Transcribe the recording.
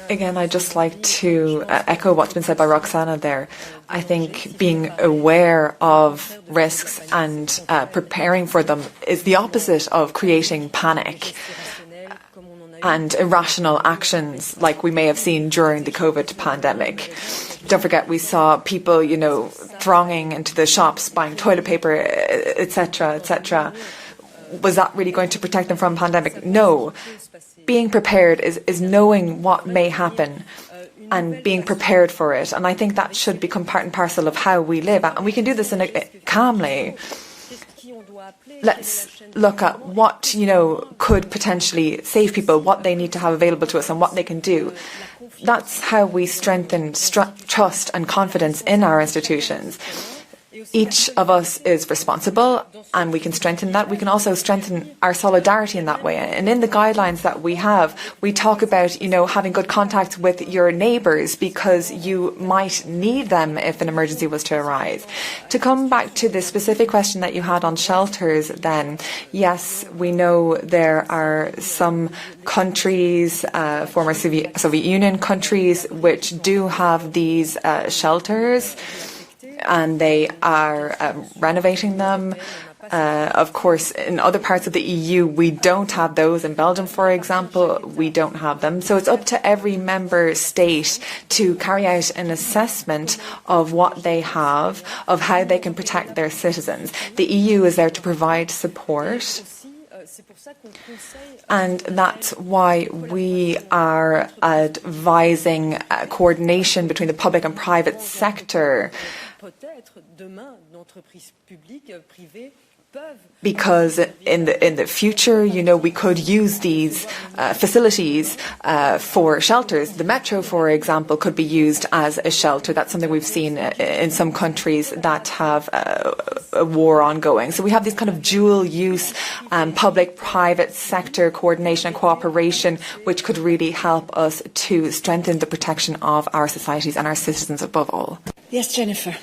Again, I'd just like to echo what's been said by Roxana there. I think being aware of risks and preparing for them is the opposite of creating panic and irrational actions like we may have seen during the COVID pandemic. Don't forget, we saw people, thronging into the shops, buying toilet paper, etc., etc. Was that really going to protect them from a pandemic? No. Being prepared is knowing what may happen and being prepared for it. And I think that should become part and parcel of how we live. And we can do this calmly. Let's look at what, could potentially save people, what they need to have available to us and what they can do. That's how we strengthen trust and confidence in our institutions. Each of us is responsible and we can strengthen that. We can also strengthen our solidarity in that way. And in the guidelines that we have, we talk about, having good contact with your neighbours because you might need them if an emergency was to arise. To come back to the specific question that you had on shelters then, yes, we know there are some countries, former Soviet Union countries, which do have these shelters. And they are renovating them. Of course, in other parts of the EU, we don't have those. In Belgium, for example, we don't have them. So it's up to every member state to carry out an assessment of what they have, of how they can protect their citizens. The EU is there to provide support. And that's why we are advising coordination between the public and private sector. Because in the future, we could use these facilities for shelters. The metro, for example, could be used as a shelter. That's something we've seen in some countries that have a war ongoing. So we have these kind of dual-use public-private sector coordination and cooperation, which could really help us to strengthen the protection of our societies and our citizens above all. Yes, Jennifer.